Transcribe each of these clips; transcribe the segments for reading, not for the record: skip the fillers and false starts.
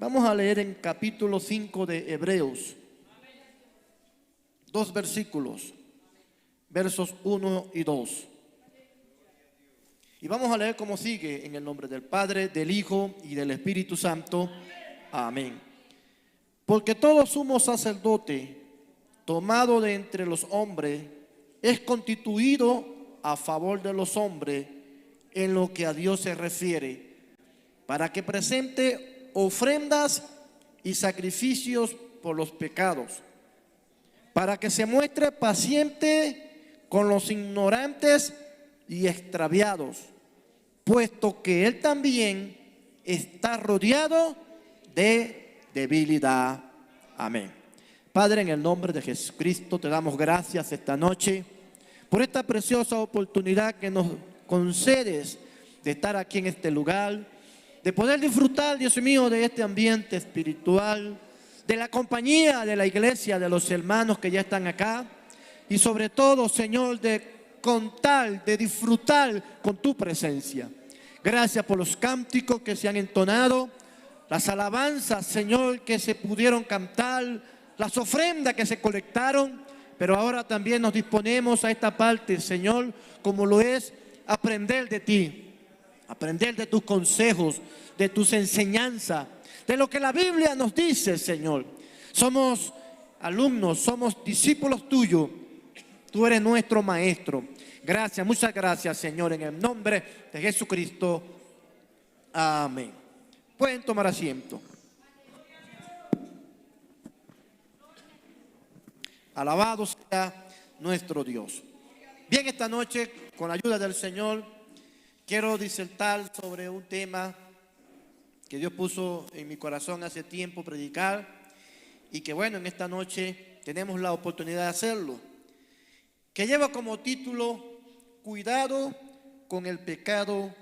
Vamos a leer en capítulo 5 de Hebreos, 2 versículos, versos 1 y 2. Y vamos a leer como sigue, en el nombre del Padre, del Hijo y del Espíritu Santo. Amén. Porque todo sumo sacerdote, tomado de entre los hombres, es constituido a favor de los hombres en lo que a Dios se refiere, para que presente ofrendas y sacrificios por los pecados, para que se muestre paciente con los ignorantes y extraviados, puesto que Él también está rodeado de debilidad. Amén. Padre, en el nombre de Jesucristo te damos gracias esta noche por esta preciosa oportunidad que nos concedes de estar aquí en este lugar, de poder disfrutar, Dios mío, de este ambiente espiritual, de la compañía de la iglesia, de los hermanos que ya están acá, y sobre todo, Señor, de contar, de disfrutar con tu presencia. Gracias por los cánticos que se han entonado, las alabanzas, Señor, que se pudieron cantar, las ofrendas que se colectaron, pero ahora también nos disponemos a esta parte, Señor, como lo es aprender de ti, aprender de tus consejos, de tus enseñanzas, de lo que la Biblia nos dice, Señor. Somos alumnos, somos discípulos tuyos, tú eres nuestro maestro. Gracias, muchas gracias, Señor, en el nombre de Jesucristo. Amén. Pueden tomar asiento. Alabado sea nuestro Dios. Bien, esta noche, con la ayuda del Señor, quiero disertar sobre un tema que Dios puso en mi corazón hace tiempo predicar, y que bueno, en esta noche tenemos la oportunidad de hacerlo, que lleva como título: cuidado con el pecado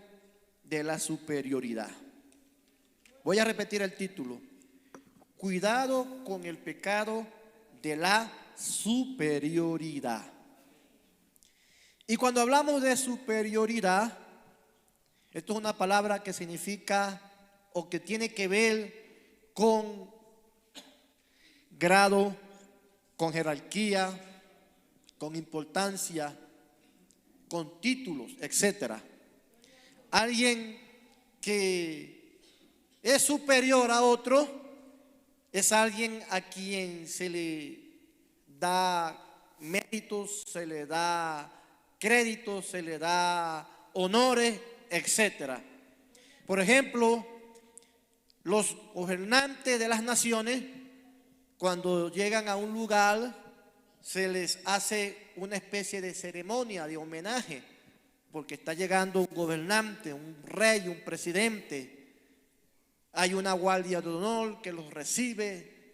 de la superioridad. Voy a repetir el título: cuidado con el pecado de la superioridad. Y cuando hablamos de superioridad, esto es una palabra que significa o que tiene que ver con grado, con jerarquía, con importancia, con títulos, etcétera. Alguien que es superior a otro es alguien a quien se le da méritos, se le da créditos, se le da honores, etcétera. Por ejemplo, los gobernantes de las naciones, cuando llegan a un lugar, se les hace una especie de ceremonia, de homenaje, porque está llegando un gobernante, un rey, un presidente. Hay una guardia de honor que los recibe,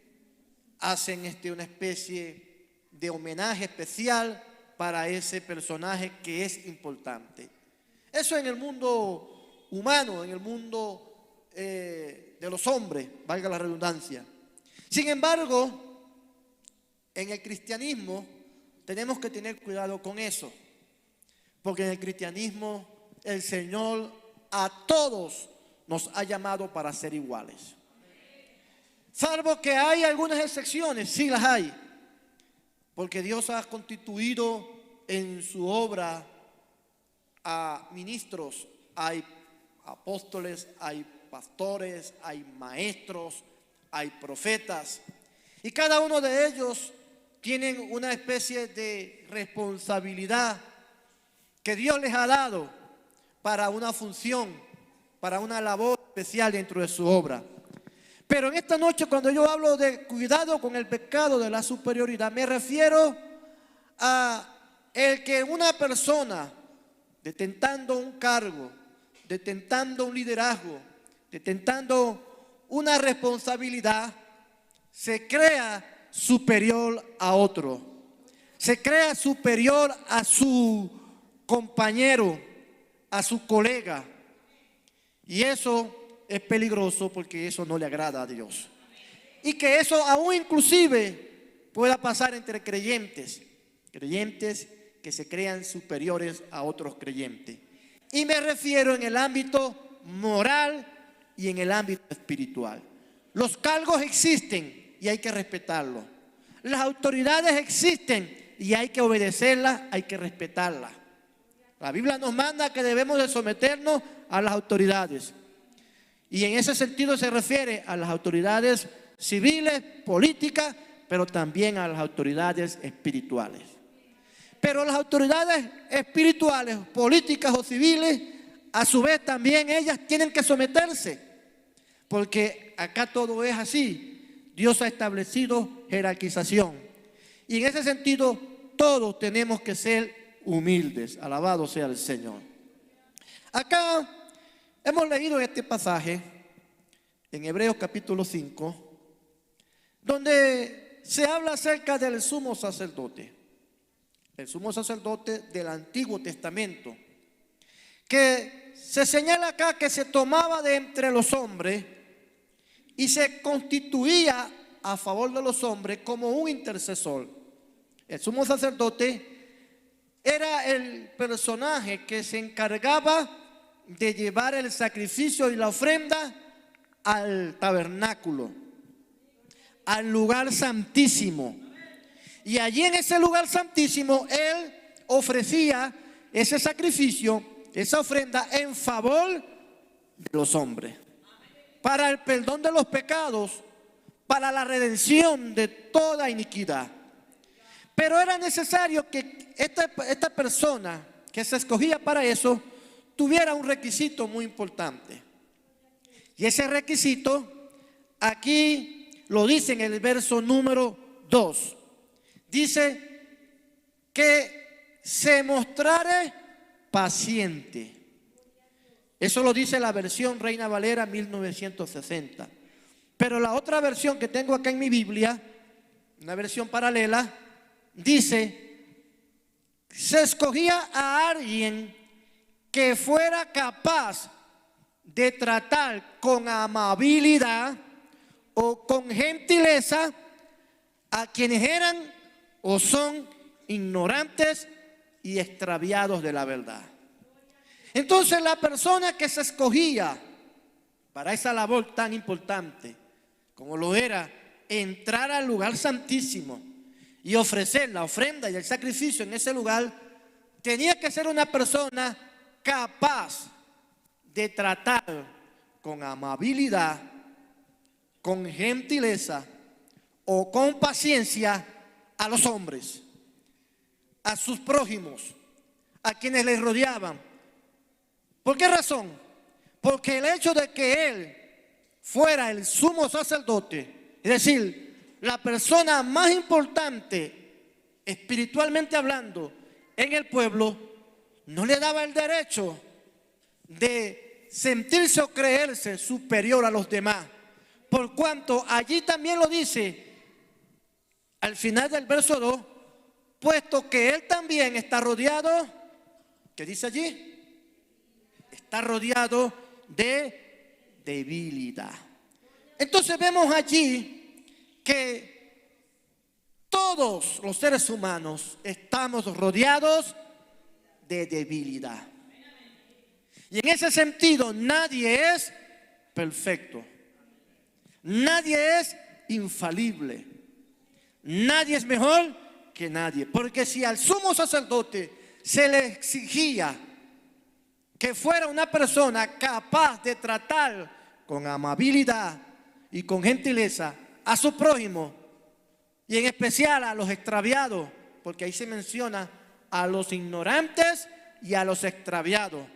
hacen una especie de homenaje especial para ese personaje que es importante. Eso en el mundo humano, en el mundo de los hombres, valga la redundancia. Sin embargo, en el cristianismo tenemos que tener cuidado con eso, porque en el cristianismo el Señor a todos nos ha llamado para ser iguales. Salvo que hay algunas excepciones, sí las hay, porque Dios ha constituido en su obra a ministros, hay apóstoles, hay pastores, hay maestros, hay profetas, y cada uno de ellos tienen una especie de responsabilidad que Dios les ha dado para una función, para una labor especial dentro de su obra. Pero en esta noche, cuando yo hablo de cuidado con el pecado de la superioridad, me refiero a el que una persona, detentando un cargo, detentando un liderazgo, detentando una responsabilidad, se crea superior a otro, se crea superior a su compañero, a su colega, y eso es peligroso, porque eso no le agrada a Dios. Y que eso aún inclusive pueda pasar entre creyentes que se crean superiores a otros creyentes. Y me refiero en el ámbito moral y en el ámbito espiritual. Los cargos existen y hay que respetarlos. Las autoridades existen y hay que obedecerlas, hay que respetarlas. La Biblia nos manda que debemos de someternos a las autoridades. Y en ese sentido se refiere a las autoridades civiles, políticas, pero también a las autoridades espirituales. Pero las autoridades espirituales, políticas o civiles, a su vez también ellas tienen que someterse, porque acá todo es así. Dios ha establecido jerarquización. Y en ese sentido todos tenemos que ser humildes. Alabado sea el Señor. Acá hemos leído este pasaje en Hebreos capítulo 5, donde se habla acerca del sumo sacerdote. El sumo sacerdote del Antiguo Testamento, que se señala acá que se tomaba de entre los hombres y se constituía a favor de los hombres como un intercesor. El sumo sacerdote era el personaje que se encargaba de llevar el sacrificio y la ofrenda al tabernáculo, al lugar santísimo. Y allí en ese lugar santísimo él ofrecía ese sacrificio, esa ofrenda en favor de los hombres, para el perdón de los pecados, para la redención de toda iniquidad. Pero era necesario que esta persona que se escogía para eso tuviera un requisito muy importante. Y ese requisito aquí lo dice en el verso número 2. Dice que se mostrare paciente. Eso lo dice la versión Reina Valera 1960. Pero la otra versión que tengo acá en mi Biblia, una versión paralela, dice: se escogía a alguien que fuera capaz de tratar con amabilidad o con gentileza a quienes eran o son ignorantes y extraviados de la verdad. Entonces la persona que se escogía para esa labor tan importante, como lo era entrar al lugar santísimo y ofrecer la ofrenda y el sacrificio en ese lugar, tenía que ser una persona capaz de tratar con amabilidad, con gentileza o con paciencia a los hombres, a sus prójimos, a quienes les rodeaban. ¿Por qué razón? Porque el hecho de que él fuera el sumo sacerdote, es decir, la persona más importante espiritualmente hablando en el pueblo, no le daba el derecho de sentirse o creerse superior a los demás, por cuanto allí también lo dice al final del verso 2, puesto que él también está rodeado, ¿qué dice allí? Está rodeado de debilidad. Entonces vemos allí que todos los seres humanos estamos rodeados de debilidad. Y en ese sentido nadie es perfecto, nadie es infalible, nadie es mejor que nadie. Porque si al sumo sacerdote se le exigía que fuera una persona capaz de tratar con amabilidad y con gentileza a su prójimo, y en especial a los extraviados, porque ahí se menciona a los ignorantes y a los extraviados.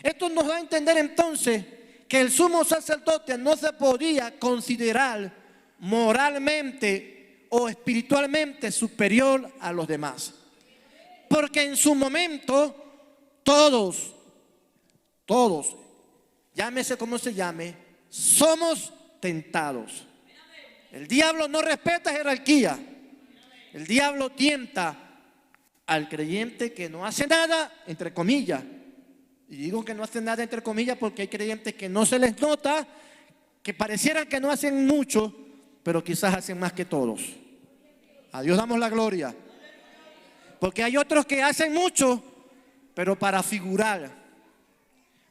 Esto nos da a entender entonces que el sumo sacerdote no se podía considerar moralmente o espiritualmente superior a los demás, porque en su momento todos, llámese como se llame, somos tentados. El diablo no respeta jerarquía. El diablo tienta al creyente que no hace nada, entre comillas. Y digo que no hace nada entre comillas porque hay creyentes que no se les nota, que parecieran que no hacen mucho, pero quizás hacen más que todos. A Dios damos la gloria. Porque hay otros que hacen mucho, pero para figurar,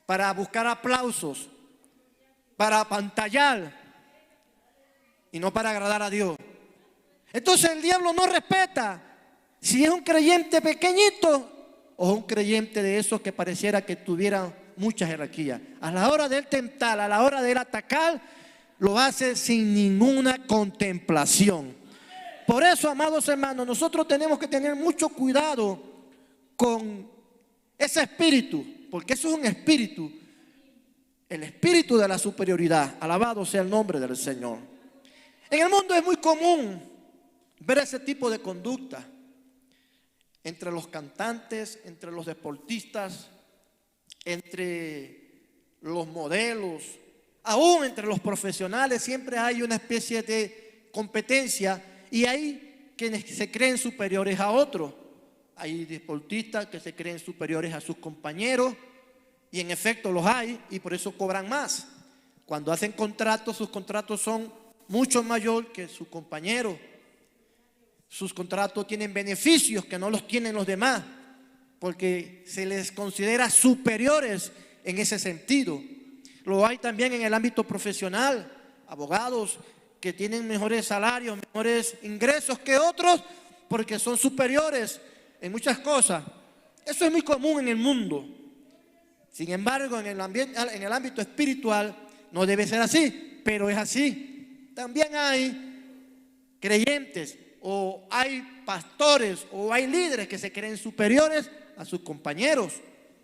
para buscar aplausos, para apantallar. y no para agradar a Dios. Entonces el diablo no respeta si es un creyente pequeñito o un creyente de esos que pareciera que tuviera mucha jerarquía. A la hora de él tentar, a la hora de él atacar, lo hace sin ninguna contemplación. Por eso, amados hermanos, nosotros tenemos que tener mucho cuidado con ese espíritu, porque eso es un espíritu, el espíritu de la superioridad. Alabado sea el nombre del Señor. En el mundo es muy común ver ese tipo de conducta entre los cantantes, entre los deportistas, entre los modelos, aún entre los profesionales. Siempre hay una especie de competencia y hay quienes se creen superiores a otros. Hay deportistas que se creen superiores a sus compañeros y en efecto los hay y por eso cobran más. Cuando hacen contratos, sus contratos son mucho mayor que sus compañeros. Sus contratos tienen beneficios que no los tienen los demás, porque se les considera superiores en ese sentido. Lo hay también en el ámbito profesional, abogados que tienen mejores salarios, mejores ingresos que otros, porque son superiores en muchas cosas. Eso es muy común en el mundo. Sin embargo, en el ámbito espiritual no debe ser así, pero es así. También hay creyentes o hay pastores o hay líderes que se creen superiores a sus compañeros.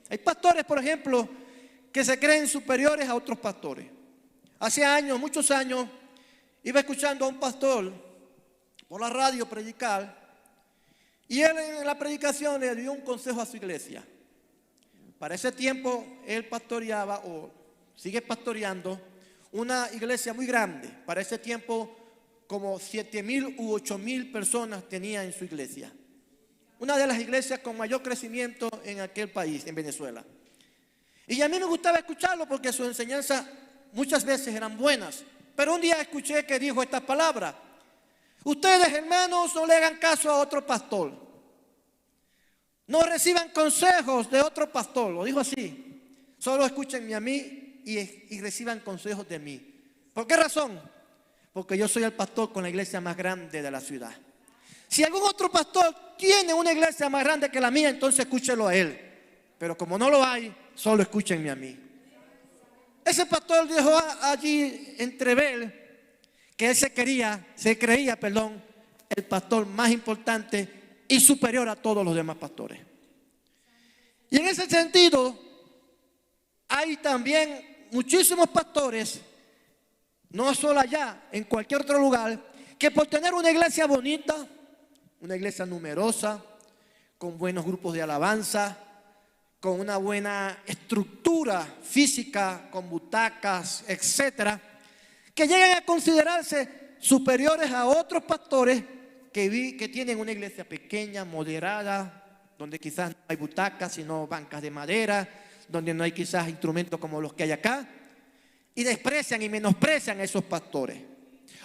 Hay pastores, por ejemplo, que se creen superiores a otros pastores. Hace años, muchos años, iba escuchando a un pastor por la radio predicar y él en la predicación le dio un consejo a su iglesia. Para ese tiempo él pastoreaba o sigue pastoreando una iglesia muy grande. Para ese tiempo como 7,000 u 8,000 personas tenía en su iglesia. Una de las iglesias con mayor crecimiento en aquel país, en Venezuela. Y a mí me gustaba escucharlo porque sus enseñanzas muchas veces eran buenas. Pero un día escuché que dijo estas palabras: ustedes, hermanos, no le hagan caso a otro pastor. No reciban consejos de otro pastor. Lo dijo así. Solo escúchenme a mí y reciban consejos de mí. ¿Por qué razón? Porque yo soy el pastor con la iglesia más grande de la ciudad. Si algún otro pastor tiene una iglesia más grande que la mía, entonces escúchelo a él. Pero como no lo hay, solo escúchenme a mí. Ese pastor dejó allí entrever que él se creía, el pastor más importante y superior a todos los demás pastores. Y en ese sentido, hay también muchísimos pastores, no solo allá, en cualquier otro lugar, que por tener una iglesia bonita, una iglesia numerosa, con buenos grupos de alabanza, con una buena estructura física, con butacas, etcétera, que llegan a considerarse superiores a otros pastores que tienen una iglesia pequeña, moderada, donde quizás no hay butacas, sino bancas de madera, donde no hay quizás instrumentos como los que hay acá, y desprecian y menosprecian a esos pastores.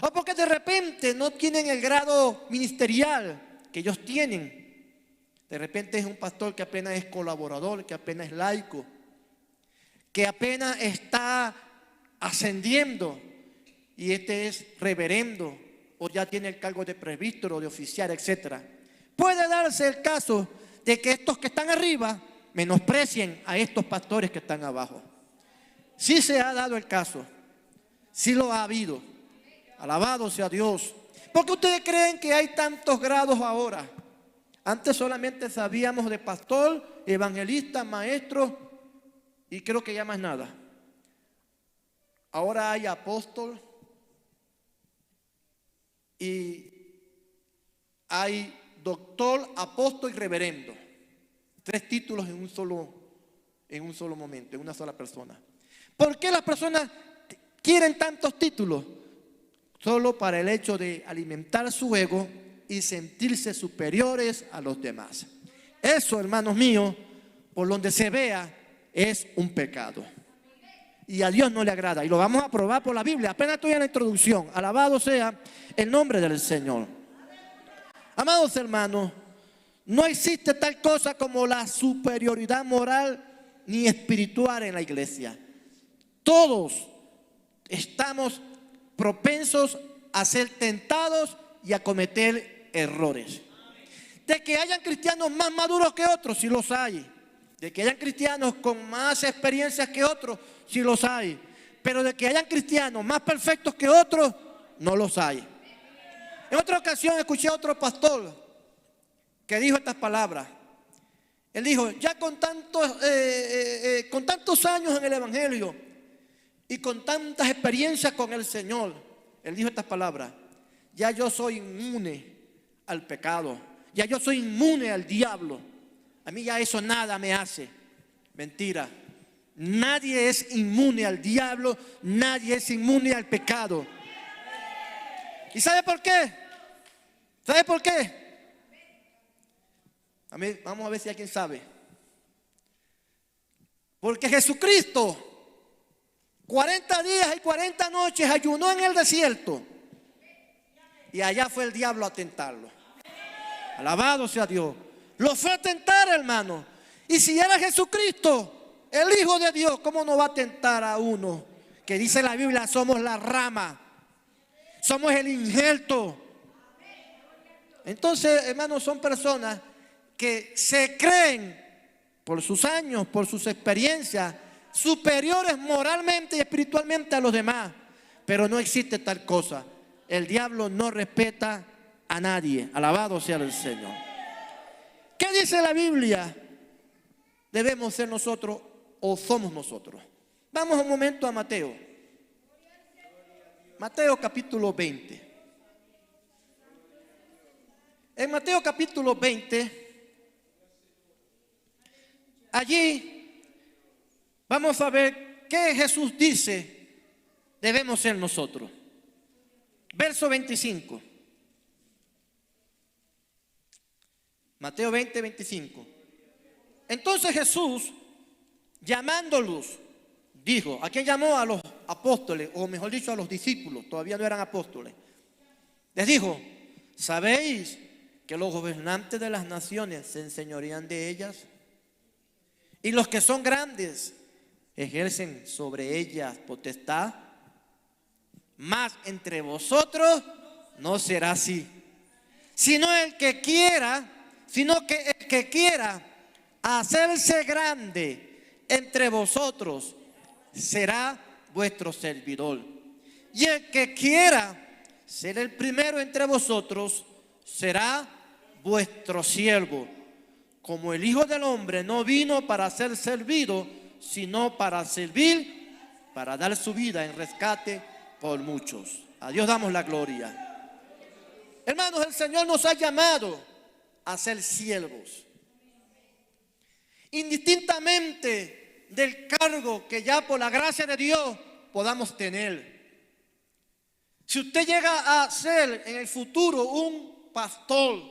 O porque de repente no tienen el grado ministerial que ellos tienen. De repente es un pastor que apenas es colaborador, que apenas es laico, que apenas está ascendiendo y este es reverendo o ya tiene el cargo de presbítero, de oficial, etc. Puede darse el caso de que estos que están arriba menosprecien a estos pastores que están abajo. Sí se ha dado el caso, sí lo ha habido. Alabado sea Dios. ¿Por qué ustedes creen que hay tantos grados ahora? Antes solamente sabíamos de pastor, evangelista, maestro y creo que ya más nada. Ahora hay apóstol y hay doctor, apóstol y reverendo. 3 títulos en un solo momento, en una sola persona. ¿Por qué las personas quieren tantos títulos? Solo para el hecho de alimentar su ego y sentirse superiores a los demás. Eso, hermanos míos, por donde se vea, es un pecado. Y a Dios no le agrada. Y lo vamos a probar por la Biblia. Apenas estoy en la introducción. Alabado sea el nombre del Señor. Amados hermanos, no existe tal cosa como la superioridad moral ni espiritual en la iglesia. Todos estamos propensos a ser tentados y a cometer errores. De que hayan cristianos más maduros que otros, sí los hay. De que hayan cristianos con más experiencias que otros, sí los hay. Pero de que hayan cristianos más perfectos que otros, no los hay. En otra ocasión escuché a otro pastor que dijo estas palabras. Él dijo, ya con tantos años en el Evangelio y con tantas experiencias con el Señor, él dijo estas palabras: ya yo soy inmune al pecado, ya yo soy inmune al diablo, a mí ya eso nada me hace. Mentira, nadie es inmune al diablo, nadie es inmune al pecado. ¿Y sabe por qué? ¿Sabe por qué? Vamos a ver si alguien sabe. Porque Jesucristo 40 días y 40 noches ayunó en el desierto, y allá fue el diablo a tentarlo. Alabado sea Dios. Lo fue a tentar, hermano. Y si era Jesucristo, el Hijo de Dios, ¿cómo no va a tentar a uno que dice la Biblia somos la rama, somos el injerto? Entonces, hermanos, son personas que se creen por sus años, por sus experiencias, superiores moralmente y espiritualmente a los demás. Pero no existe tal cosa. El diablo no respeta a nadie. Alabado sea el Señor. ¿Qué dice la Biblia? ¿Debemos ser nosotros o somos nosotros? Vamos un momento a Mateo. Mateo capítulo 20. En Mateo capítulo 20, allí vamos a ver qué Jesús dice debemos ser nosotros. Verso 25. Mateo 20, 25. Entonces Jesús, llamándolos, dijo, ¿a quién llamó? A los apóstoles, o mejor dicho, a los discípulos, todavía no eran apóstoles. Les dijo, ¿sabéis que los gobernantes de las naciones se enseñorean de ellas? Y los que son grandes ejercen sobre ellas potestad. Mas entre vosotros no será así, sino que el que quiera hacerse grande entre vosotros será vuestro servidor. Y el que quiera ser el primero entre vosotros será vuestro siervo. Como el Hijo del Hombre no vino para ser servido, sino para servir, para dar su vida en rescate por muchos. A Dios damos la gloria. Hermanos, el Señor nos ha llamado a ser siervos, indistintamente del cargo que ya por la gracia de Dios podamos tener. Si usted llega a ser en el futuro un pastor,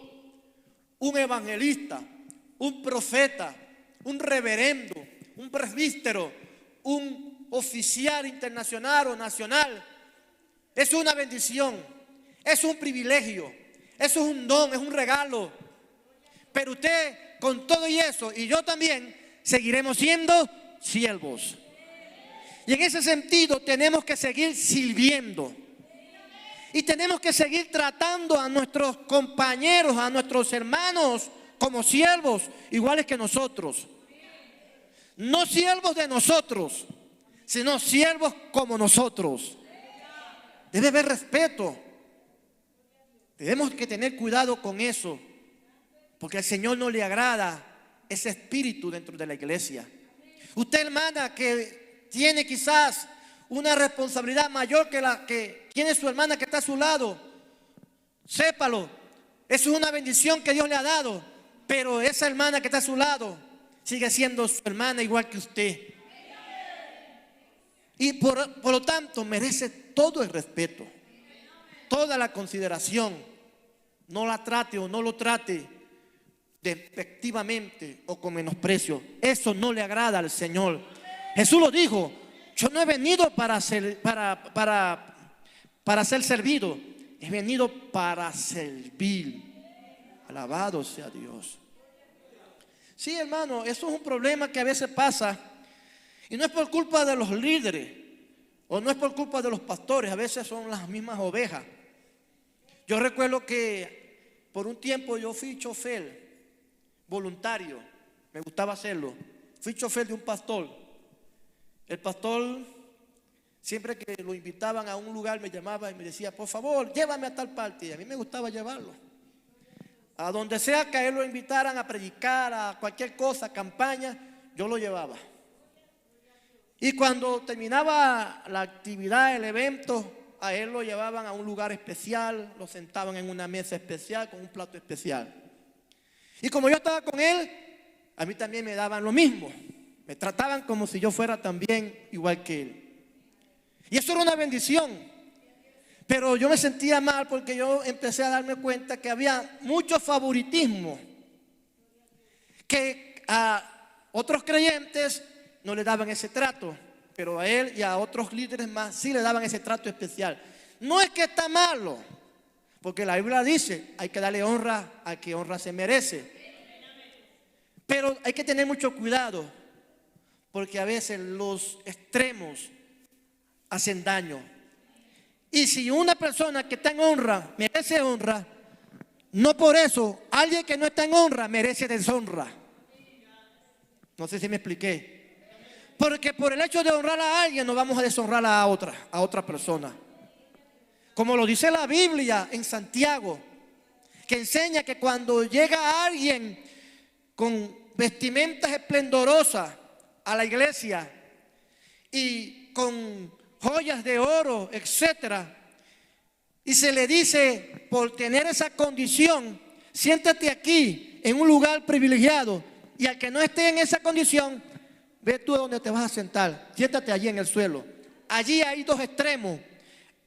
un evangelista, un profeta, un reverendo, un presbítero, un oficial internacional o nacional, es una bendición, es un privilegio, eso es un don, es un regalo. Pero usted, con todo y eso, y yo también, seguiremos siendo siervos. Y en ese sentido tenemos que seguir sirviendo. Y tenemos que seguir tratando a nuestros compañeros, a nuestros hermanos, como siervos, iguales que nosotros. No siervos de nosotros, sino siervos como nosotros. Debe haber respeto. Tenemos que tener cuidado con eso, porque al Señor no le agrada ese espíritu dentro de la iglesia. Usted, hermana, que tiene quizás una responsabilidad mayor que la que tiene su hermana que está a su lado, sépalo, eso es una bendición que Dios le ha dado, pero esa hermana que está a su lado sigue siendo su hermana igual que usted. Y por lo tanto merece todo el respeto, toda la consideración. No la trate o no lo trate despectivamente o con menosprecio. Eso no le agrada al Señor. Jesús lo dijo: yo no he venido para ser servido, he venido para servir. Alabado sea Dios. Sí, hermano, eso es un problema que a veces pasa, y no es por culpa de los líderes o no es por culpa de los pastores. A veces son las mismas ovejas Yo recuerdo que por un tiempo yo fui chofer voluntario, me gustaba hacerlo. Fui chofer de un pastor. El pastor, siempre que lo invitaban a un lugar, me llamaba y me decía: por favor, llévame a tal parte. Y a mí me gustaba llevarlo. A donde sea que a él lo invitaran a predicar, a cualquier cosa, campaña, yo lo llevaba. Y cuando terminaba la actividad, el evento, a él lo llevaban a un lugar especial, lo sentaban en una mesa especial con un plato especial. Y como yo estaba con él, a mí también me daban lo mismo. Me trataban como si yo fuera también igual que él. Y eso era una bendición. Pero yo me sentía mal porque yo empecé a darme cuenta que había mucho favoritismo, que a otros creyentes no le daban ese trato, pero a él y a otros líderes más sí le daban ese trato especial. No es que está malo, porque la Biblia dice: hay que darle honra al que honra se merece. Pero hay que tener mucho cuidado, porque a veces los extremos hacen daño. Y si una persona que está en honra merece honra, no por eso alguien que no está en honra merece deshonra. No sé si me expliqué. Porque por el hecho de honrar a alguien no vamos a deshonrar a otra persona. Como lo dice la Biblia en Santiago, que enseña que cuando llega alguien con vestimentas esplendorosas a la iglesia y con joyas de oro, etcétera, y se le dice: por tener esa condición, siéntate aquí en un lugar privilegiado, y al que no esté en esa condición, ve tú a donde te vas a sentar, siéntate allí en el suelo. Allí hay dos extremos: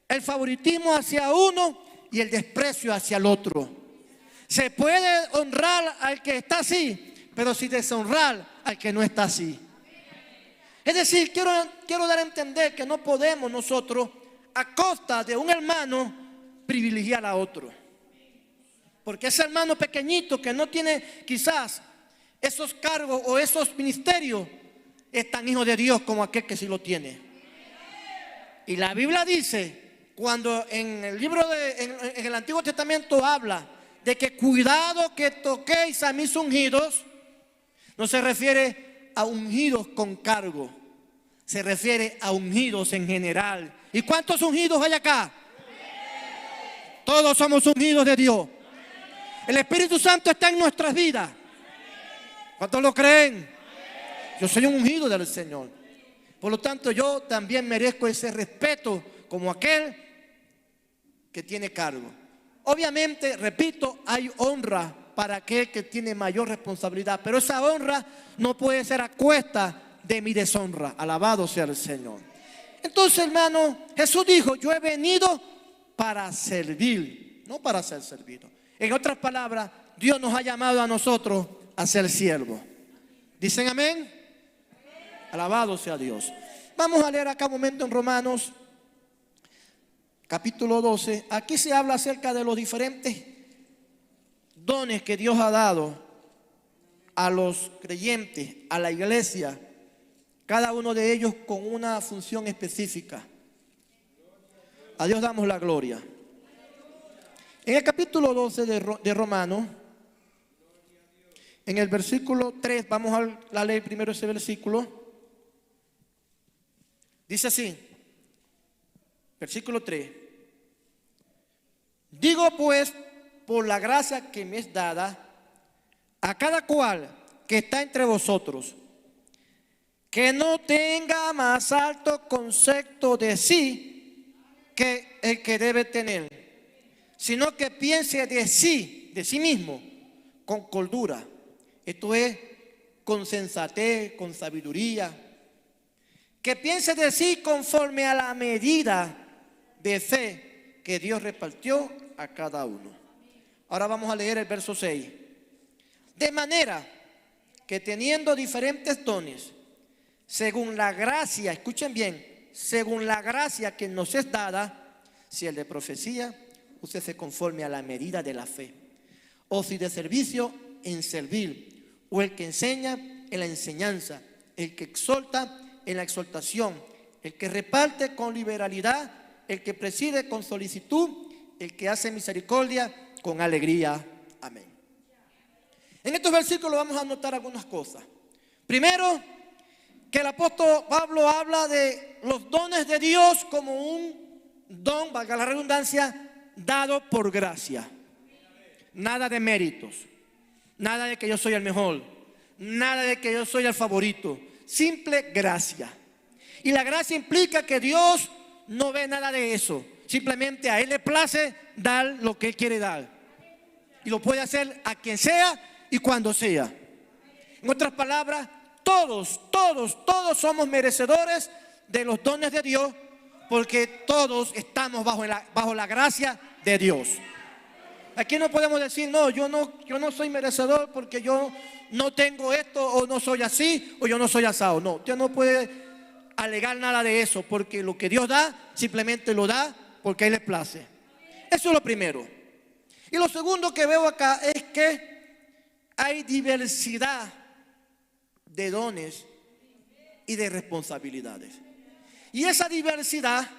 el favoritismo hacia uno y el desprecio hacia el otro. Se puede honrar al que está así, pero sin deshonrar al que no está así. Es decir, quiero dar a entender que no podemos nosotros, a costa de un hermano, privilegiar a otro. Porque ese hermano pequeñito que no tiene quizás esos cargos o esos ministerios es tan hijo de Dios como aquel que sí lo tiene. Y la Biblia dice, cuando en el libro en el Antiguo Testamento habla de que cuidado que toquéis a mis ungidos, no se refiere a ungidos con cargo, se refiere a ungidos en general. ¿Y cuántos ungidos hay acá? Todos somos ungidos de Dios. El Espíritu Santo está en nuestras vidas. ¿Cuántos lo creen? Yo soy un ungido del Señor. Por lo tanto, yo también merezco ese respeto como aquel que tiene cargo. Obviamente, repito, hay honra para aquel que tiene mayor responsabilidad, pero esa honra no puede ser a cuesta de mi deshonra. Alabado sea el Señor. Entonces, hermano, Jesús dijo: yo he venido para servir, no para ser servido. En otras palabras, Dios nos ha llamado a nosotros a ser siervos. ¿Dicen amén? Alabado sea Dios. Vamos a leer acá un momento en Romanos capítulo 12. Aquí se habla acerca de los diferentes dones que Dios ha dado a los creyentes, a la iglesia, cada uno de ellos con una función específica. A Dios damos la gloria. En el capítulo 12 de Romanos, en el versículo 3, vamos a leer primero ese versículo. Dice así, versículo 3. Digo pues, por la gracia que me es dada, a cada cual que está entre vosotros, que no tenga más alto concepto de sí que el que debe tener, sino que piense de sí mismo, con cordura. Esto es, con sensatez, con sabiduría. Que piense de sí conforme a la medida de fe que Dios repartió a cada uno. Ahora vamos a leer el verso 6. De manera que teniendo diferentes dones, según la gracia, escuchen bien, según la gracia que nos es dada, si el de profecía, úsese conforme a la medida de la fe. O si de servicio, en servir. O el que enseña, en la enseñanza. El que exhorta, en la exhortación. El que reparte con liberalidad. El que preside con solicitud. el que hace misericordia con alegría. Amén. En estos versículos vamos a notar algunas cosas. Primero, que el apóstol Pablo habla de los dones de Dios como un don, valga la redundancia, dado por gracia. Nada de méritos, nada de que yo soy el mejor, nada de que yo soy el favorito, simple gracia. Y la gracia implica que Dios no ve nada de eso, simplemente a Él le place dar lo que Él quiere dar. Y lo puede hacer a quien sea y cuando sea. En otras palabras, todos somos merecedores de los dones de Dios, porque todos estamos bajo la gracia de Dios. Aquí no podemos decir, no, yo no soy merecedor porque yo no tengo esto, o no soy así, o yo no soy asado. No, usted no puede alegar nada de eso, porque lo que Dios da, simplemente lo da porque a Él le place. Eso es lo primero. Y lo segundo que veo acá es que hay diversidad de dones y de responsabilidades. Y esa diversidad,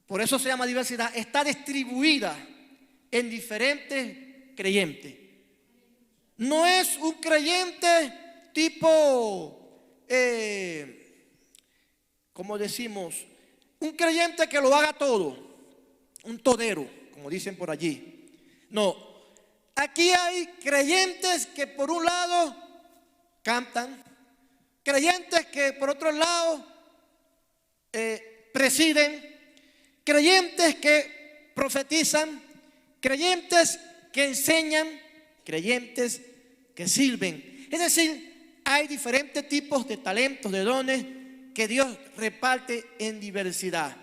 por eso se llama diversidad, está distribuida en diferentes creyentes. No es un creyente tipo, como decimos, un creyente que lo haga todo, un todero, como dicen por allí. No, aquí hay creyentes que por un lado cantan, creyentes que por otro lado presiden, creyentes que profetizan, creyentes que enseñan, creyentes que sirven. Es decir, hay diferentes tipos de talentos, de dones que Dios reparte en diversidad.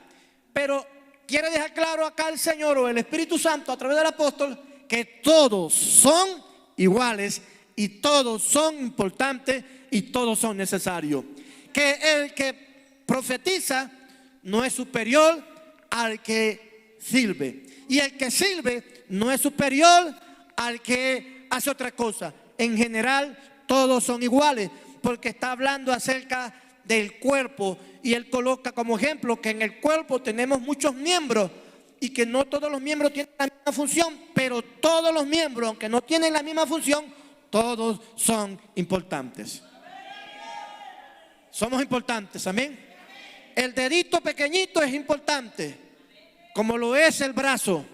Pero quiere dejar claro acá el Señor o el Espíritu Santo a través del apóstol que todos son iguales y todos son importantes y todos son necesarios. Que el que profetiza no es superior al que sirve, y el que sirve no es superior al que hace otra cosa. En general todos son iguales, porque está hablando acerca del cuerpo, y él coloca como ejemplo que en el cuerpo tenemos muchos miembros y que no todos los miembros tienen la misma función, pero todos los miembros, aunque no tienen la misma función, todos son importantes. Somos importantes, amén. El dedito pequeñito es importante, como lo es el brazo.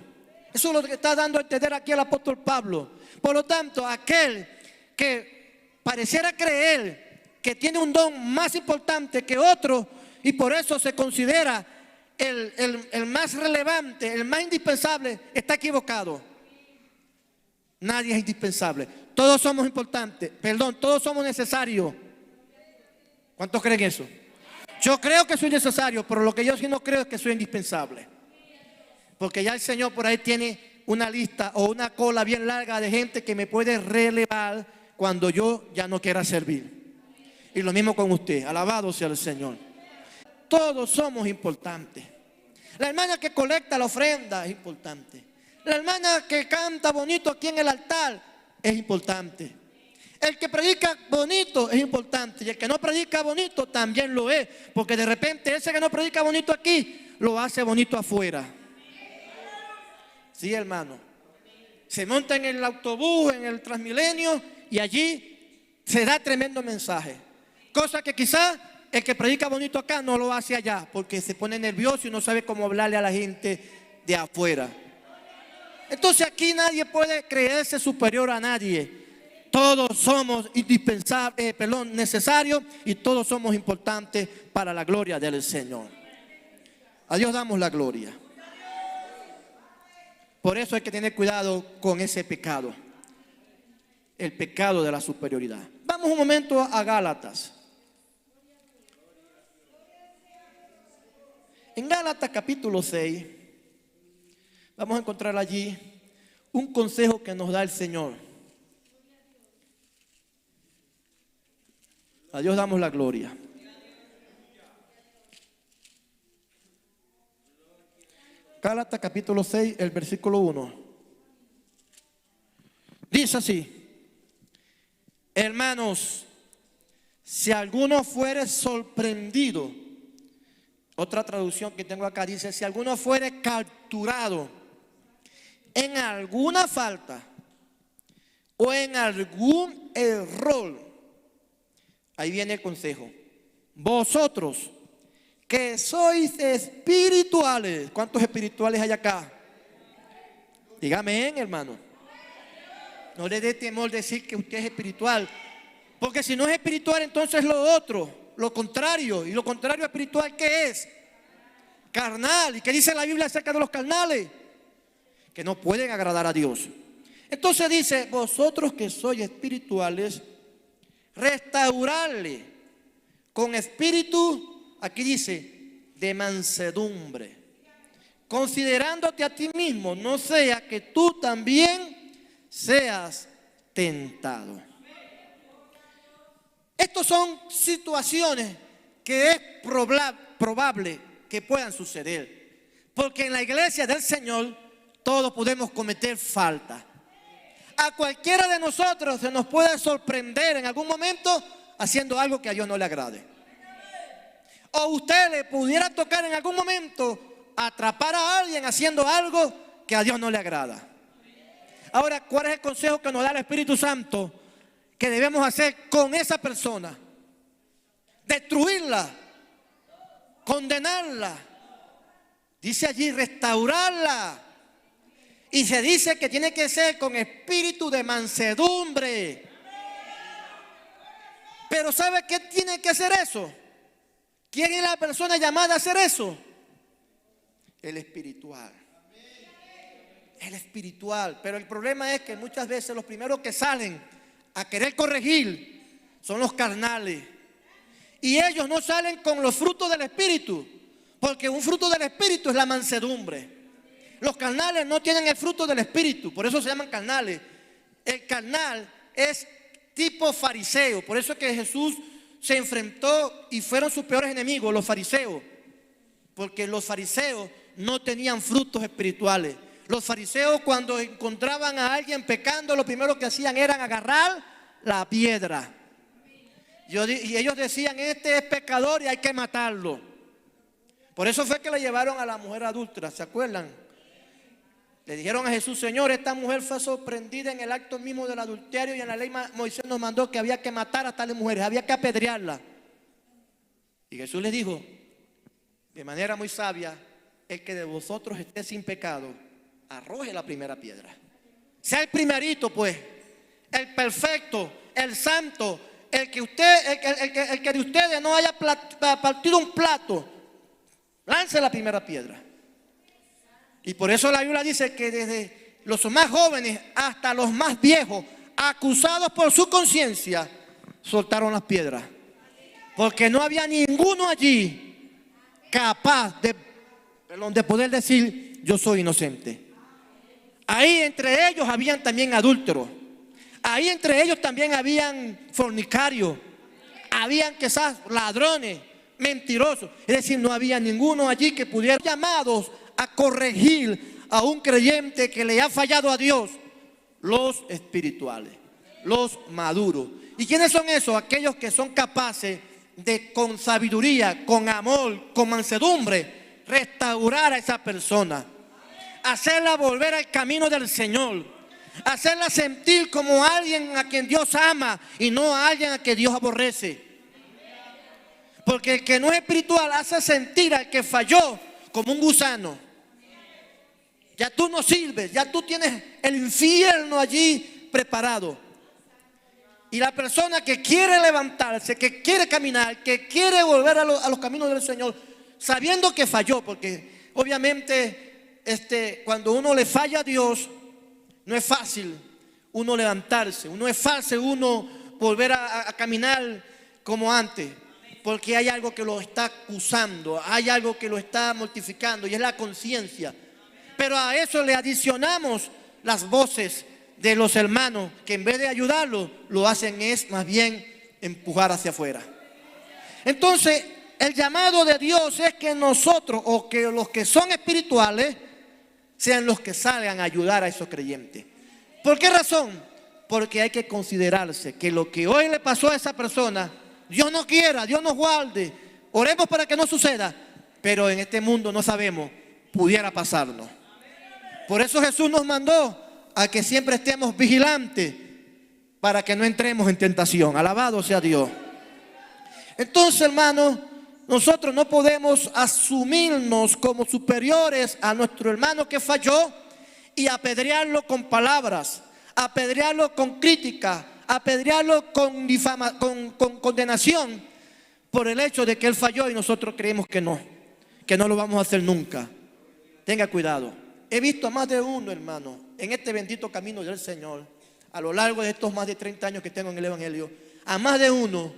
Eso es lo que está dando a entender aquí el apóstol Pablo. Por lo tanto, aquel que pareciera creer que tiene un don más importante que otro y por eso se considera el más relevante, el más indispensable, está equivocado. Nadie es indispensable. Todos somos importantes, todos somos necesarios. ¿Cuántos creen eso? Yo creo que soy necesario, pero lo que yo sí no creo es que soy indispensable. Porque ya el Señor por ahí tiene una lista o una cola bien larga de gente que me puede relevar cuando yo ya no quiera servir. Y lo mismo con usted. Alabado sea el Señor. Todos somos importantes. La hermana que colecta la ofrenda es importante. La hermana que canta bonito aquí en el altar es importante. El que predica bonito es importante, y el que no predica bonito también lo es, porque de repente ese que no predica bonito aquí lo hace bonito afuera. Sí, hermano. Se monta en el autobús, en el Transmilenio, y allí se da tremendo mensaje. Cosa que quizás el que predica bonito acá no lo hace allá, porque se pone nervioso y no sabe cómo hablarle a la gente de afuera. Entonces aquí nadie puede creerse superior a nadie. Todos somos indispensables, necesarios, y todos somos importantes para la gloria del Señor. A Dios damos la gloria. Por eso hay que tener cuidado con ese pecado, el pecado de la superioridad. Vamos un momento a Gálatas. En Gálatas capítulo 6 vamos a encontrar allí un consejo que nos da el Señor. A Dios damos la gloria. Gálatas capítulo 6, el versículo 1. Dice así: hermanos, si alguno fuere sorprendido Otra traducción que tengo acá dice: si alguno fuere capturado en alguna falta o en algún error, ahí viene el consejo. Vosotros que sois espirituales. ¿Cuántos espirituales hay acá? Dígame, hermano. No le dé temor decir que usted es espiritual, porque si no es espiritual, entonces lo otro, lo contrario. Y lo contrario espiritual, ¿qué es? Carnal. ¿Y qué dice la Biblia acerca de los carnales? Que no pueden agradar a Dios. Entonces dice: vosotros que sois espirituales, restaurarle con espíritu, aquí dice, de mansedumbre, considerándote a ti mismo, no sea que tú también seas tentado. Estas son situaciones que es probable que puedan suceder, porque en la iglesia del Señor todos podemos cometer falta. A cualquiera de nosotros se nos puede sorprender en algún momento haciendo algo que a Dios no le agrade. O usted le pudiera tocar en algún momento atrapar a alguien haciendo algo que a Dios no le agrada. Ahora, ¿cuál es el consejo que nos da el Espíritu Santo que debemos hacer con esa persona? Destruirla, condenarla. Dice allí restaurarla. Y se dice que tiene que ser con espíritu de mansedumbre. Pero ¿sabe qué tiene que hacer eso? ¿Quién es la persona llamada a hacer eso? El espiritual. El espiritual. Pero el problema es que muchas veces los primeros que salen a querer corregir son los carnales. Y ellos no salen con los frutos del espíritu, porque un fruto del espíritu es la mansedumbre. Los carnales no tienen el fruto del espíritu, por eso se llaman carnales. El carnal es tipo fariseo, por eso es que Jesús se enfrentó y fueron sus peores enemigos, los fariseos, porque los fariseos no tenían frutos espirituales. Los fariseos, cuando encontraban a alguien pecando, lo primero que hacían era agarrar la piedra. Y ellos decían: este es pecador y hay que matarlo. Por eso fue que le llevaron a la mujer adúltera, ¿se acuerdan? Le dijeron a Jesús: Señor, esta mujer fue sorprendida en el acto mismo del adulterio, y en la ley Moisés nos mandó que había que matar a tales mujeres, había que apedrearla. Y Jesús les dijo de manera muy sabia: el que de vosotros esté sin pecado, arroje la primera piedra. Sea el primerito, pues, el perfecto, el santo, el que de ustedes no haya partido un plato, lance la primera piedra. Y por eso la Biblia dice que desde los más jóvenes hasta los más viejos, acusados por su conciencia, soltaron las piedras, porque no había ninguno allí capaz de poder decir: yo soy inocente. Ahí entre ellos habían también adúlteros, ahí entre ellos también habían fornicarios, habían quizás ladrones, mentirosos. Es decir, no había ninguno allí que pudiera ser llamados a corregir a un creyente que le ha fallado a Dios. Los espirituales, los maduros. ¿Y quiénes son esos? Aquellos que son capaces de, con sabiduría, con amor, con mansedumbre, restaurar a esa persona, hacerla volver al camino del Señor, hacerla sentir como alguien a quien Dios ama y no a alguien a quien Dios aborrece. Porque el que no es espiritual hace sentir al que falló como un gusano. Ya tú no sirves, ya tú tienes el infierno allí preparado. Y la persona que quiere levantarse, que quiere caminar, que quiere volver a los caminos del Señor, sabiendo que falló, porque obviamente cuando uno le falla a Dios, no es fácil uno levantarse, no es fácil uno volver a caminar como antes, porque hay algo que lo está acusando, hay algo que lo está mortificando, y es la conciencia. Pero a eso le adicionamos las voces de los hermanos, que en vez de ayudarlo, lo hacen es más bien empujar hacia afuera. Entonces, el llamado de Dios es que nosotros, o que los que son espirituales, sean los que salgan a ayudar a esos creyentes. ¿Por qué razón? Porque hay que considerarse que lo que hoy le pasó a esa persona, Dios no quiera, Dios nos guarde, oremos para que no suceda, pero en este mundo no sabemos, pudiera pasarnos. Por eso Jesús nos mandó a que siempre estemos vigilantes para que no entremos en tentación. Alabado sea Dios. Entonces, hermanos, nosotros no podemos asumirnos como superiores a nuestro hermano que falló y apedrearlo con palabras, apedrearlo con crítica, apedrearlo con condenación por el hecho de que él falló y nosotros creemos que no lo vamos a hacer nunca. Tenga cuidado. He visto a más de uno, hermano, en este bendito camino del Señor, a lo largo de estos más de 30 años que tengo en el Evangelio, a más de uno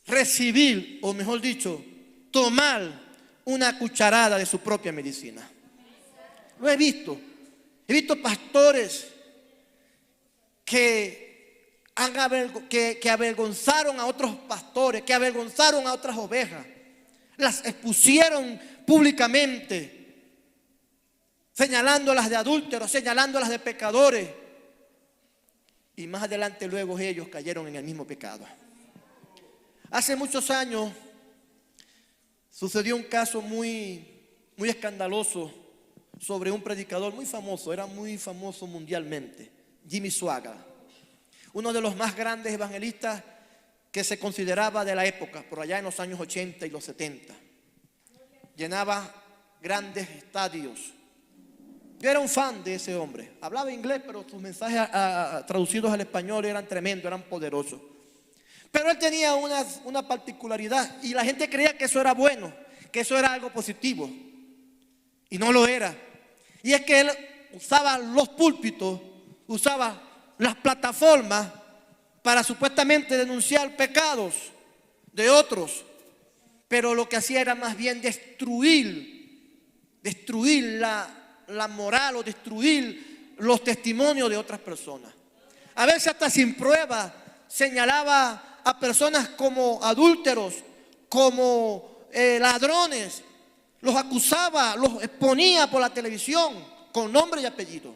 recibir, o mejor dicho, tomar una cucharada de su propia medicina. Lo he visto. He visto pastores que avergonzaron a otros pastores, que avergonzaron a otras ovejas, las expusieron públicamente, señalándolas de adúlteros, señalándolas de pecadores, y más adelante luego ellos cayeron en el mismo pecado. Hace muchos años sucedió un caso muy escandaloso sobre un predicador muy famoso, era muy famoso mundialmente, Jimmy Swaggart, uno de los más grandes evangelistas que se consideraba de la época, por allá en los años 80 y los 70. Llenaba grandes estadios. Yo era un fan de ese hombre. Hablaba inglés, pero sus mensajes traducidos al español eran tremendos, eran poderosos. Pero él tenía una particularidad y la gente creía que eso era bueno, que eso era algo positivo. Y no lo era. Y es que él usaba los púlpitos, usaba las plataformas para supuestamente denunciar pecados de otros. Pero lo que hacía era más bien destruir la moral o destruir los testimonios de otras personas. A veces hasta sin prueba señalaba a personas como adúlteros, como ladrones, los acusaba, los exponía por la televisión con nombre y apellido.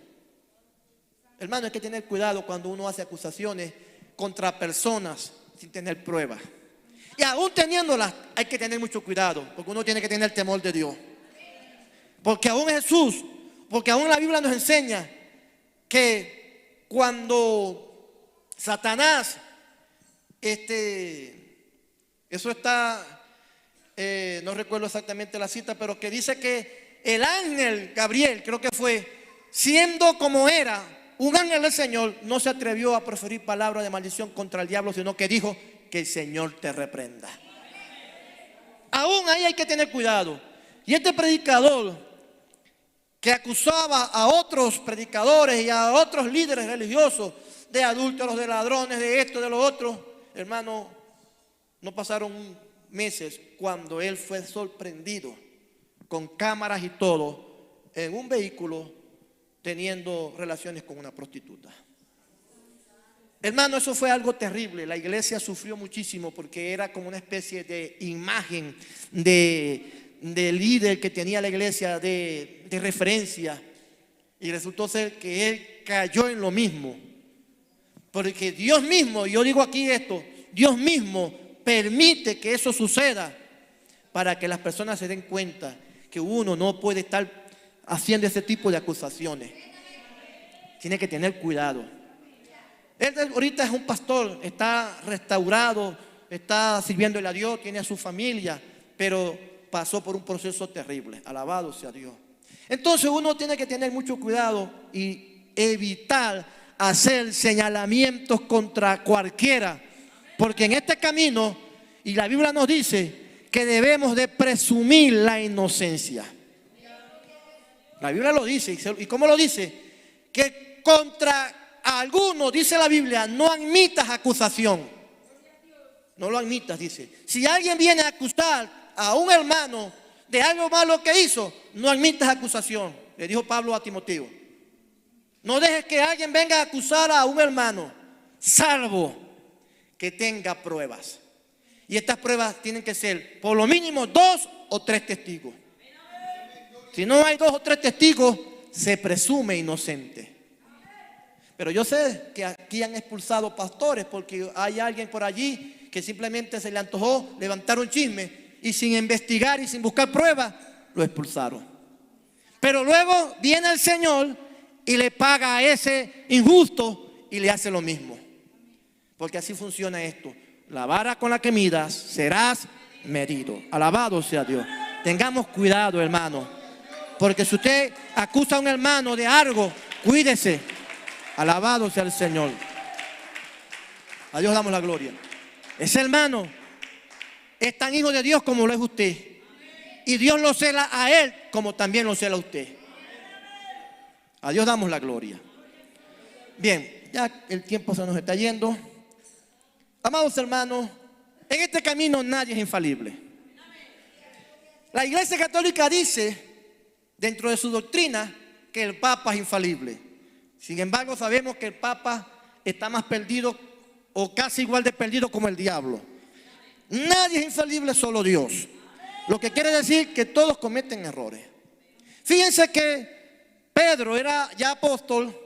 Hermano, hay que tener cuidado cuando uno hace acusaciones contra personas sin tener pruebas. Y aún teniéndolas, hay que tener mucho cuidado, porque uno tiene que tener temor de Dios. Porque aún Jesús, porque aún la Biblia nos enseña que cuando Satanás, eso está, no recuerdo exactamente la cita, pero que dice que el ángel Gabriel, creo que fue, siendo como era un ángel del Señor, no se atrevió a proferir palabras de maldición contra el diablo, sino que dijo que el Señor te reprenda. Aún ahí hay que tener cuidado. Y este predicador que acusaba a otros predicadores y a otros líderes religiosos de adúlteros, de ladrones, de esto, de lo otro, hermano, no pasaron meses cuando él fue sorprendido con cámaras y todo en un vehículo teniendo relaciones con una prostituta. Hermano, eso fue algo terrible. La iglesia sufrió muchísimo porque era como una especie de imagen de líder que tenía la iglesia, de referencia, y resultó ser que él cayó en lo mismo, porque Dios mismo, yo digo aquí esto, Dios mismo permite que eso suceda para que las personas se den cuenta que uno no puede estar haciendo ese tipo de acusaciones. Tiene que tener cuidado. Él ahorita es un pastor, está restaurado, está sirviéndole a Dios, tiene a su familia, pero pasó por un proceso terrible. Alabado sea Dios. Entonces uno tiene que tener mucho cuidado y evitar hacer señalamientos contra cualquiera, porque en este camino, y la Biblia nos dice que debemos de presumir la inocencia. La Biblia lo dice. ¿Y cómo lo dice? Que contra algunos, dice la Biblia, no admitas acusación. No lo admitas, dice. Si alguien viene a acusar a un hermano de algo malo que hizo, no admitas acusación. Le dijo Pablo a Timoteo. No dejes que alguien venga a acusar a un hermano, salvo que tenga pruebas. Y estas pruebas tienen que ser por lo mínimo 2 o 3 testigos. Si no hay 2 o 3 testigos, se presume inocente. Pero yo sé que aquí han expulsado pastores porque hay alguien por allí que simplemente se le antojó levantar un chisme y sin investigar y sin buscar pruebas, lo expulsaron. Pero luego viene el Señor y le paga a ese injusto y le hace lo mismo. Porque así funciona esto. La vara con la que midas serás medido. Alabado sea Dios. Tengamos cuidado, hermano. Porque si usted acusa a un hermano de algo, cuídese. Alabado sea el Señor. A Dios damos la gloria. Ese hermano es tan hijo de Dios como lo es usted. Y Dios lo cela a él como también lo cela a usted. A Dios damos la gloria. Bien, ya el tiempo se nos está yendo. Amados hermanos, en este camino nadie es infalible. La Iglesia Católica dice, dentro de su doctrina, que el Papa es infalible. Sin embargo, sabemos que el Papa está más perdido o casi igual de perdido como el diablo. Nadie es infalible, solo Dios. Lo que quiere decir que todos cometen errores. Fíjense que Pedro era ya apóstol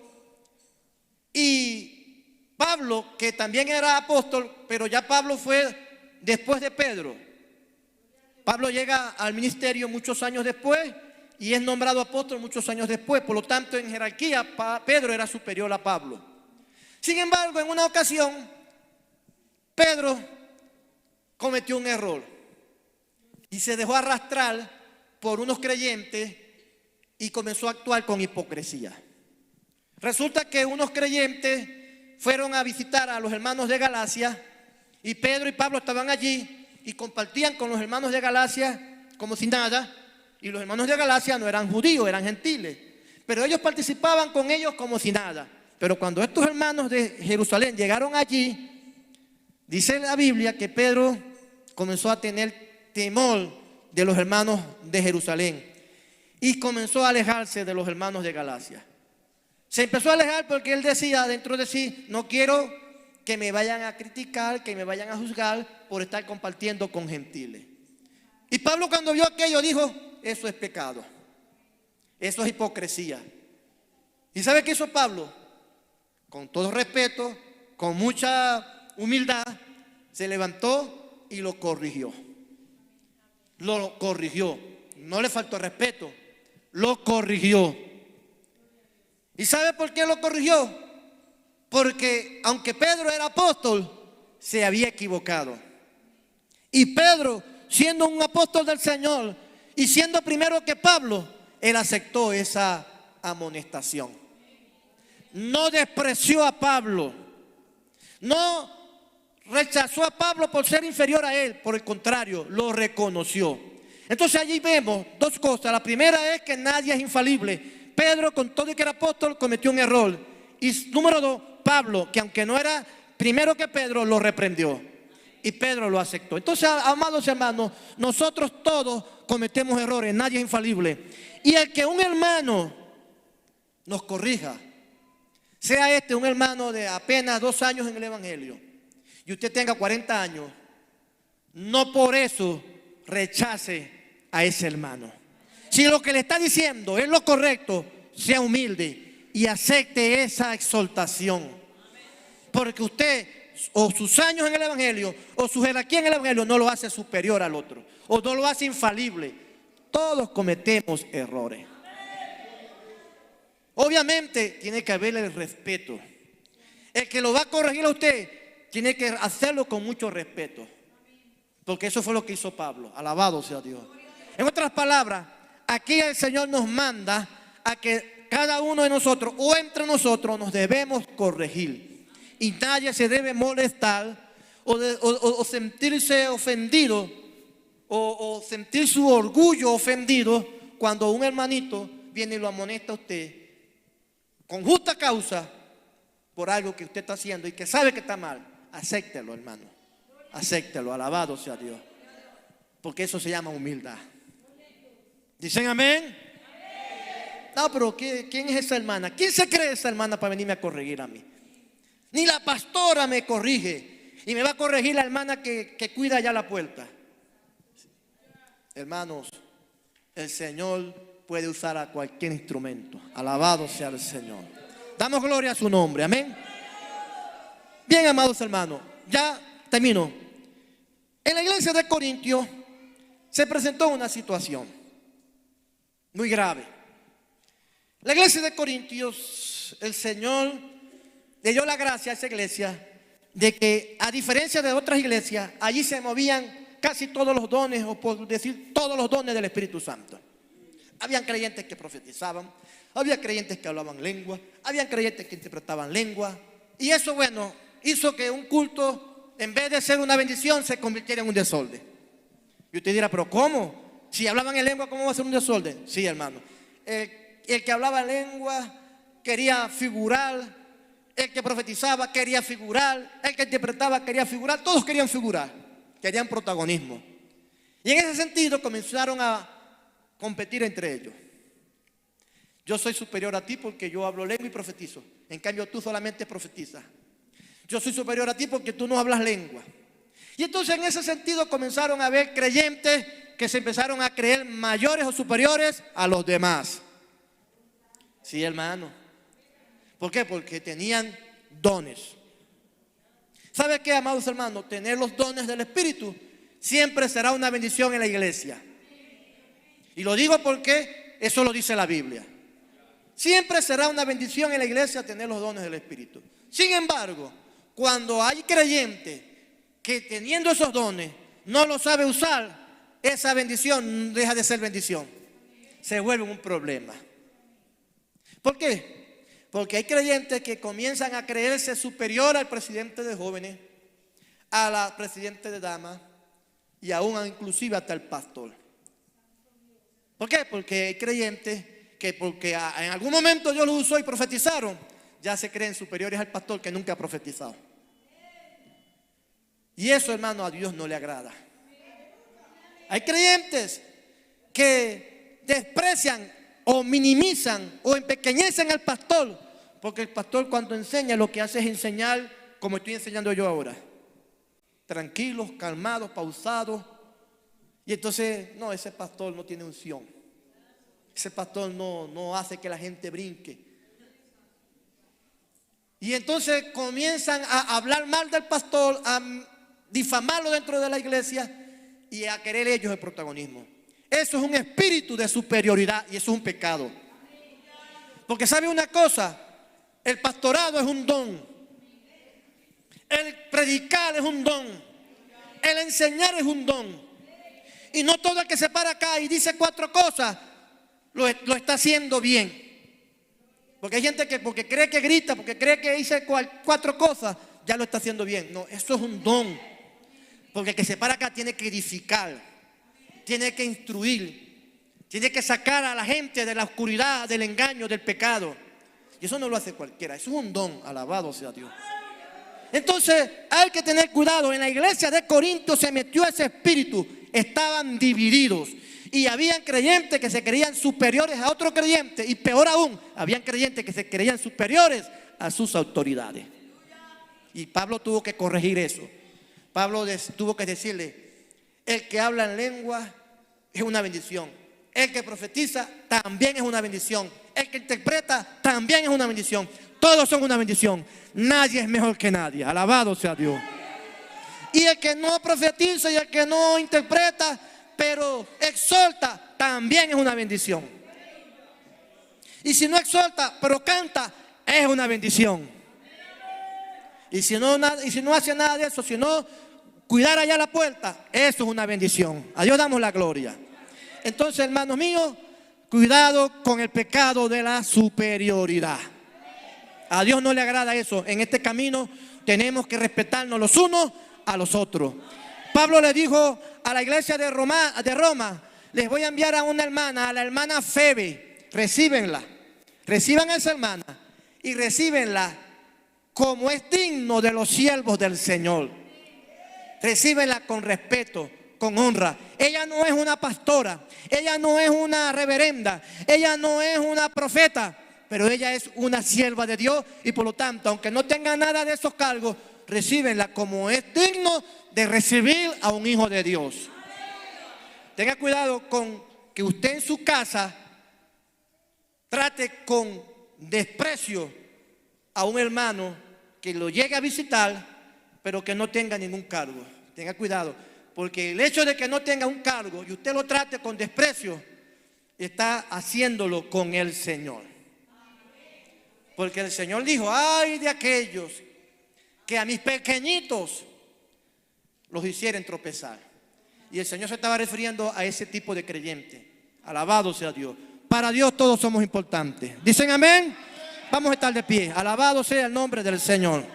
y Pablo, que también era apóstol, pero ya Pablo fue después de Pedro. Pablo llega al ministerio muchos años después y es nombrado apóstol muchos años después. Por lo tanto, en jerarquía, Pedro era superior a Pablo. Sin embargo, en una ocasión, Pedro cometió un error y se dejó arrastrar por unos creyentes y comenzó a actuar con hipocresía. Resulta que unos creyentes fueron a visitar a los hermanos de Galacia y Pedro y Pablo estaban allí y compartían con los hermanos de Galacia como si nada. Y los hermanos de Galacia no eran judíos, eran gentiles, pero ellos participaban con ellos como si nada. Pero cuando estos hermanos de Jerusalén llegaron allí, dice la Biblia que Pedro comenzó a tener temor de los hermanos de Jerusalén y comenzó a alejarse de los hermanos de Galacia. Se empezó a alejar porque él decía dentro de sí: no quiero que me vayan a criticar, que me vayan a juzgar por estar compartiendo con gentiles. Y Pablo, cuando vio aquello, dijo: eso es pecado, eso es hipocresía. ¿Y sabe qué hizo Pablo? Con todo respeto, con mucha humildad, se levantó y lo corrigió. Lo corrigió. No le faltó respeto, lo corrigió. ¿Y sabe por qué lo corrigió? Porque aunque Pedro era apóstol, se había equivocado. Y Pedro, siendo un apóstol del Señor y siendo primero que Pablo, él aceptó esa amonestación. No despreció a Pablo, no rechazó a Pablo por ser inferior a él, por el contrario, lo reconoció. Entonces allí vemos dos cosas. La primera es que nadie es infalible. Pedro, con todo y que era apóstol, cometió un error. Y número dos, Pablo, que aunque no era primero que Pedro, lo reprendió. Y Pedro lo aceptó. Entonces, amados hermanos, nosotros todos cometemos errores, nadie es infalible. Y el que un hermano nos corrija, sea este un hermano de apenas 2 años en el Evangelio y usted tenga 40 años, no por eso rechace a ese hermano. Si lo que le está diciendo es lo correcto, sea humilde y acepte esa exhortación. Porque usted, o sus años en el Evangelio, o su jerarquía en el Evangelio, no lo hace superior al otro, o no lo hace infalible. Todos cometemos errores. Obviamente tiene que haberle el respeto. El que lo va a corregir a usted tiene que hacerlo con mucho respeto, porque eso fue lo que hizo Pablo. Alabado sea Dios. En otras palabras, aquí el Señor nos manda a que cada uno de nosotros o entre nosotros nos debemos corregir. Y nadie se debe molestar o sentirse ofendido o sentir su orgullo ofendido cuando un hermanito viene y lo amonesta a usted con justa causa por algo que usted está haciendo y que sabe que está mal. Acéptelo, hermano. Acéptelo. Alabado sea Dios. Porque eso se llama humildad. ¿Dicen amén? No, pero ¿quién es esa hermana? ¿Quién se cree esa hermana para venirme a corregir a mí? Ni la pastora me corrige. Y me va a corregir la hermana que cuida allá la puerta. Hermanos, el Señor puede usar a cualquier instrumento. Alabado sea el Señor. Damos gloria a su nombre. Amén. Bien, amados hermanos, ya termino. En la iglesia de Corintios se presentó una situación muy grave. La iglesia de Corintios, el Señor le dio la gracia a esa iglesia de que, a diferencia de otras iglesias, allí se movían casi todos los dones, o por decir todos los dones del Espíritu Santo. Habían creyentes que profetizaban, había creyentes que hablaban lengua, habían creyentes que interpretaban lengua. Y eso, bueno, hizo que un culto, en vez de ser una bendición, se convirtiera en un desorden. Y usted dirá, pero ¿cómo? Si hablaban en lengua, ¿cómo va a ser un desorden? Sí, hermano. El que hablaba en lengua quería figurar, el que profetizaba quería figurar, el que interpretaba quería figurar, todos querían figurar, querían protagonismo. Y en ese sentido comenzaron a competir entre ellos. Yo soy superior a ti porque yo hablo lengua y profetizo. En cambio tú solamente profetizas. Yo soy superior a ti porque tú no hablas lengua. Y entonces en ese sentido comenzaron a haber creyentes que se empezaron a creer mayores o superiores a los demás. Sí, hermano. ¿Por qué? Porque tenían dones. ¿Sabe qué, amados hermanos? Tener los dones del Espíritu siempre será una bendición en la iglesia. Y lo digo porque eso lo dice la Biblia. Siempre será una bendición en la iglesia tener los dones del Espíritu. Sin embargo, cuando hay creyentes que teniendo esos dones no los sabe usar, esa bendición deja de ser bendición. Se vuelve un problema. ¿Por qué? Porque hay creyentes que comienzan a creerse superior al presidente de jóvenes, a la presidenta de damas y aún inclusive hasta el pastor. ¿Por qué? Porque hay creyentes que porque en algún momento Dios los usó y profetizaron, ya se creen superiores al pastor que nunca ha profetizado. Y eso, hermano, a Dios no le agrada. Hay creyentes que desprecian o minimizan o empequeñecen al pastor, porque el pastor cuando enseña lo que hace es enseñar como estoy enseñando yo ahora, tranquilos, calmados, pausados. Y entonces, no, ese pastor no tiene unción, ese pastor no hace que la gente brinque. Y entonces comienzan a hablar mal del pastor, a difamarlo dentro de la iglesia y a querer ellos el protagonismo. Eso es un espíritu de superioridad y eso es un pecado. Porque ¿sabe una cosa? El pastorado es un don. El predicar es un don. El enseñar es un don. Y no todo el que se para acá y dice 4 cosas lo está haciendo bien. Porque hay gente que porque cree que grita, porque cree que dice 4 cosas, ya lo está haciendo bien. No, eso es un don. Porque el que se para acá tiene que edificar, tiene que instruir, tiene que sacar a la gente de la oscuridad, del engaño, del pecado. Y eso no lo hace cualquiera, eso es un don, alabado sea Dios. Entonces hay que tener cuidado. En la iglesia de Corinto se metió ese espíritu, estaban divididos. Y habían creyentes que se creían superiores a otros creyentes. Y peor aún, habían creyentes que se creían superiores a sus autoridades. Y Pablo tuvo que corregir eso. Pablo tuvo que decirle, el que habla en lengua es una bendición. El que profetiza también es una bendición. El que interpreta también es una bendición. Todos son una bendición. Nadie es mejor que nadie. Alabado sea Dios. Y el que no profetiza y el que no interpreta, pero exhorta, también es una bendición. Y si no exhorta, pero canta, es una bendición. Y si no hace nada de eso, si no cuidar allá la puerta, eso es una bendición. A Dios damos la gloria. Entonces, hermanos míos, cuidado con el pecado de la superioridad. A Dios no le agrada eso. En este camino tenemos que respetarnos los unos a los otros. Pablo le dijo a la iglesia de Roma, les voy a enviar a una hermana, a la hermana Febe, recíbenla, reciban a esa hermana y recíbenla como es digno de los siervos del Señor. Recíbenla con respeto, con honra. Ella no es una pastora, ella no es una reverenda, ella no es una profeta, pero ella es una sierva de Dios y por lo tanto, aunque no tenga nada de esos cargos, recíbenla como es digno de recibir a un hijo de Dios. Tenga cuidado con que usted en su casa trate con desprecio a un hermano que lo llegue a visitar, pero que no tenga ningún cargo. Tenga cuidado, Porque el hecho de que no tenga un cargo y usted lo trate con desprecio, está haciéndolo con el Señor. Porque el Señor dijo: ay de aquellos que a mis pequeñitos los hicieren tropezar. Y el Señor se estaba refiriendo a ese tipo de creyente. Alabado sea Dios. Para Dios todos somos importantes. ¿Dicen amén? Vamos a estar de pie. Alabado sea el nombre del Señor.